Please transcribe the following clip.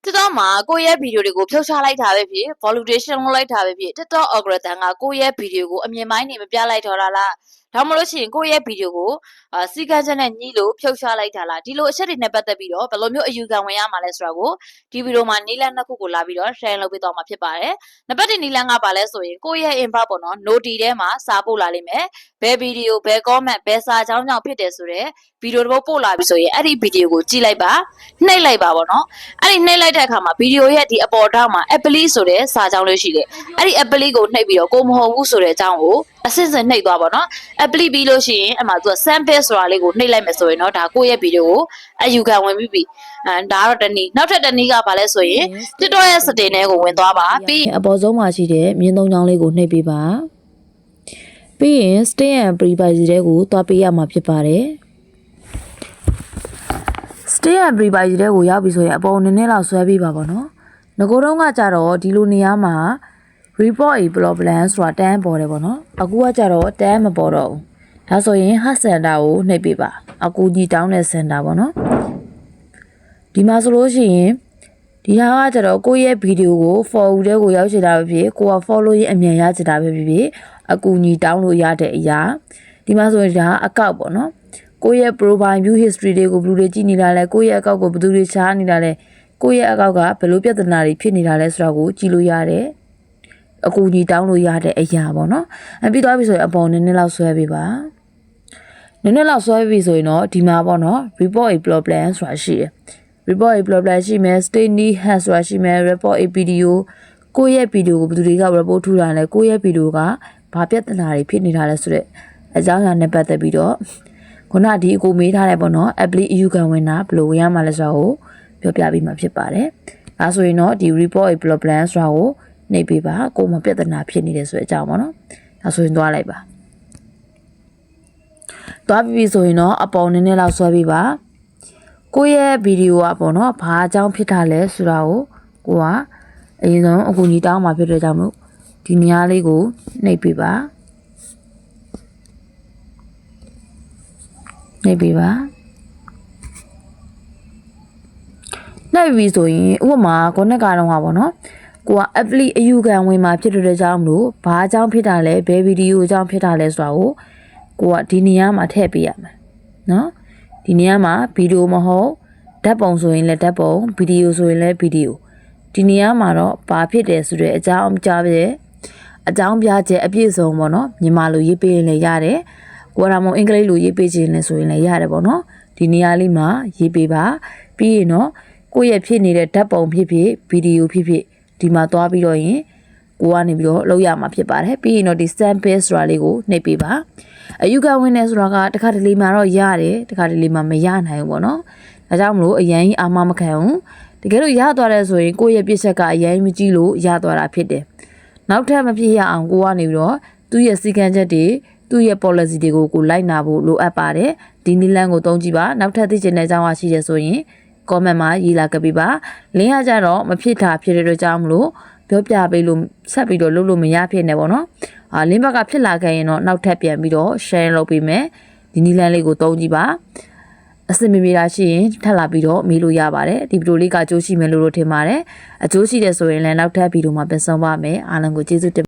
TikTok မှာကိုယ့်ရဲ့ဗီဒီယိုတွေကိုဖြုတ်ချလိုက်တာပဲဖြစ် validation လုပ်လိုက်တာပဲဖြစ် TikTok algorithm ကကိုယ့်ရဲ့ဗီဒီယိုကိုအမြင်ပိုင်းနေမပြလိုက်တော့တာလားဒါမှမဟုတ်ရှင်ကိုယ့်ရဲ့ဗီဒီယိုကိုစီကန်းချက်နဲ့ညှိလို့ဖြုတ်ချလိုက်တာလားဒီလိုအချက်တွေနဲ့ပတ်သက်ပြီးတော့ဘယ်လိုမျိုးအယူခံဝင်ရမှာလဲဆိုတာကိုဒီဗီဒီယိုမှာနီလန်းနှစ်ခုကိုလာပြီးတော့ share လုပ်ပေးသွားမှာဖြစ်ပါတယ်နံပါတ်1နီလန်းကပါလဲဆိုရင်ကိုယ့်ရဲ့ inbox ပေါ့နော် noti ထဲမှာစာပို့လာလိမ့်မယ်ဘယ်ဗီဒီယိုဘယ် comment ဘယ်စာကြောင်းကြောင့်ဖြစ်တယ်ဆိုတော့ဗီဒီယိုတစ်ပုဒ်ပို့လာပြီဆိုရင်အဲ့ဒီဗီဒီယိုကိုကြည့်လိုက်ပါနှိပ်လိုက်ပါပေါ့နော်အဲ့ဒီနှိပ်လိုက်တဲ့အခါမှာဗီဒီယိုရဲ့ဒီအပေါ်ထောက်မှာ apply ဆိုတဲ့စာကြောင်းလေးရှိတယ်အဲ့ဒီ apply ကိုနှိပ်ပြီးတော့ကိုမဟုတ်ဘူးဆိုတဲ့အကြောင်းကိုအစစ်စစ်နှိပ်သွားပါတော့ apply ပြီးလို့ရှိရင်အမှသူက sample ဆိုတာလေးကိုနှိပ်လိုက်မယ်ဆိုရင်တော့ဒါကိုယ့်ရဲ့ဗီဒီယိုကိုအယူခံဝင်ပြီးပြီဒါကတော့တနည်းနောက်ထပ်တနည်းကဘာလဲဆိုရင် TikTok ရဲ့ setting တွေကိုဝင်သွားပါပြီးအပေါ်ဆုံးမှာရှိတဲ့မြင်းသုံးချောင်းလေးကိုနှိပ်ပေးပါပြီးရင် stay and privacy တွေကိုတွားပေးရမှာဖြစ်ပါတယ် stay and privacy တွေကိုရောက်ပြီဆိုရင်အပေါ်နည်းနည်းလောက်ဆွဲပေးပါပေါ့နော်ငကိုတုံးကကြတော့ဒီလိုနေရာမှာ report a problem ဆိုတာတန်းပေါ်တယ်ပေါ့နော်အခုကကြတော့တန်းမပေါ်တော့ဘူးဒါဆိုရင် hard center ကိုနှိပ်ပေးပါအကူကြီးတောင်းတဲ့ center ပေါ့နော်ဒီမှာဆိုလို့ရှိရင်ဒီဟာကကြတော့ကိုယ့်ရဲ့ဗီဒီယိုကို follow တဲ့ကိုရောက်ချင်တာပဲဖြစ်ကိုက follow ရင်အမြန်ရချင်တာပဲဖြစ်အကူကြီးတောင်းလို့ရတဲ့အရာဒီမှာဆိုရင်ဒါအကောက်ပေါ့နော်ကိုယ့်ရဲ့ profile view history တွေကိုဘယ်လိုတွေကြည့်နေတာလဲကိုယ့်ရဲ့အကောက်ကိုဘယ်သူတွေရှားနေတာလဲကိုယ့်ရဲ့အကောက်ကဘယ်လိုပြဿနာတွေဖြစ်နေတာလဲဆိုတာကိုကြည့်လို့ရတယ်အကူကြီးတောင်းလို့ရတဲ့အရာပေါ့နော်ပြီးသွားပြီဆိုရင်အပေါ်နည်းနည်းလောက်ဆွဲပေးပါနည်းနည်းလောက်ဆွဲပြီဆိုရင်တော့ဒီမှာပေါ့နော် report a problem ဆိုတာရှိတယ် report a problem ရှိမယ် stay need has ဆိုတာရှိမယ် report a video ကိုယ့်ရဲ့ဗီဒီယိုကိုဘယ်သူတွေက report ထူတာလဲကိုယ့်ရဲ့ဗီဒီယိုကဘာပြဿနာတွေဖြစ်နေတာလဲဆိုတဲ့အကြောင်းအရာနဲ့ပတ်သက်ပြီးတော့ခုနဒီအကိုမေးထားတယ်ပေါ့နော် apply အယူခံဝင်တာဘယ်လိုဝင်ရမှာလဲဆိုတာကိုပြောပြပေးမှာဖြစ်ပါတယ်ဒါဆိုရင်တော့ဒီ report a problem ဆိုတာကိုနှိပ်ပေးပါကိုယ်မပြဿနာဖြစ်နေတယ်ဆိုတဲ့အကြောင်းပေါ့နော်ဒါဆိုရင်သွားလိုက်ပါသွားပြီဆိုရင်တော့အပေါ်နည်းနည်းလောက်ဆွဲပေးပါကိုယ့်ရဲ့ဗီဒီယိုကပေါ့နော်ဘာအကြောင်းဖြစ်တာလဲဆိုတာကိုကိုကအရင်ဆုံးအကူကြီးတောင်းမှာဖြစ်တဲ့ကြောင့်မို့ဒီနေရာလေးကိုနှိပ်ပေးပါနှိပ်ပေးပါနှိပ်ပြီဆိုရင်ဥပမာခုနကတော့ဟာပေါ့နော်ကိုက apply အယူခံဝင်မှာဖြစ်တဲ့ကြောင့်မလို့ဘာအကြောင်းဖြစ်တာလဲဘယ်ဗီဒီယိုအကြောင်းဖြစ်တာလဲဆိုတာကိုကဒီနေရာမှာထည့်ပေးရမယ်နော်ဒီနေရာမှာဗီဒီယိုမဟုတ်ဓာတ်ပုံဆိုရင်လည်းဓာတ်ပုံဗီဒီယိုဆိုရင်လည်းဗီဒီယိုဒီနေရာမှာတော့ဘာဖြစ်တယ်ဆိုတဲ့အကြောင်းကြားပြအကြောင်းပြချက်အပြည့်စုံပေါ့နော်မြန်မာလိုရေးပေးရင်လည်းရတယ်ကိုရာမုံအင်္ဂလိပ်လိုရေးပေးခြင်းလည်းဆိုရင်လည်းရတယ်ပေါ့နော်ဒီနေရာလေးမှာရေးပေးပါပြီးရင်တော့ကိုယ့်ရဲ့ဖြစ်နေတဲ့ဓာတ်ပုံဖြစ်ဖြစ်ဗီဒီယိုဖြစ်ဖြစ်ဒီမှာသွားပြီးတော့ရင်ကိုကနေပြီးတော့လုပ်ရမှာဖြစ်ပါတယ်ပြီးရင်တော့ဒီ sample ဆိုတာလေးကိုနှိပ်ပေးပါအယူခံဝင်နေဆိုတာကတစ်ခါတလေမှာတော့ရတယ်တစ်ခါတလေမှာမရနိုင်ဘူးပေါ့နော်ဒါကြောင့်မလို့အရင်အာမမခံဘူးတကယ်လို့ရသွားတယ်ဆိုရင်ကိုယ့်ရဲ့ပြစ်ချက်ကအရင်မကြည့်လို့ရသွားတာဖြစ်တယ်နောက်ထပ်မဖြစ်ရအောင်ကိုကနေပြီးတော့သူ့ရဲ့စီကံချက်တွေသူ့ရဲ့ policy တွေကိုကိုလိုက်နာဖို့လိုအပ်ပါတယ်ဒီနည်းလမ်းကိုသုံးကြည့်ပါနောက်ထပ်သိချင်တဲ့အကြောင်းအရှိရဆိုရင် comment မှာရေးလာခဲ့ပေးပါလင်းရကြတော့မဖြစ်တာဖြစ်တဲ့အတွက်ကြောင့်မလို့ပြောပြပေးလို့ဆက်ပြီးတော့လုပ်လို့မရဖြစ်နေပေါ့နော်လင်းဘက်ကဖြစ်လာခဲ့ရင်တော့နောက်ထပ်ပြန်ပြီးတော့ share လုပ်ပေးမယ်ဒီနည်းလမ်းလေးကိုသုံးကြည့်ပါအစင်မီတာရှိရင်ထပ်လာပြီးတော့မေးလို့ရပါတယ်ဒီဗီဒီယိုလေးကအကျိုးရှိမယ်လို့ထင်ပါတယ်အကျိုးရှိတယ်ဆိုရင်လည်းနောက်ထပ်ဗီဒီယိုမှာပြန်ဆောင်ပါမယ်အားလုံးကိုကျေးဇူးတင်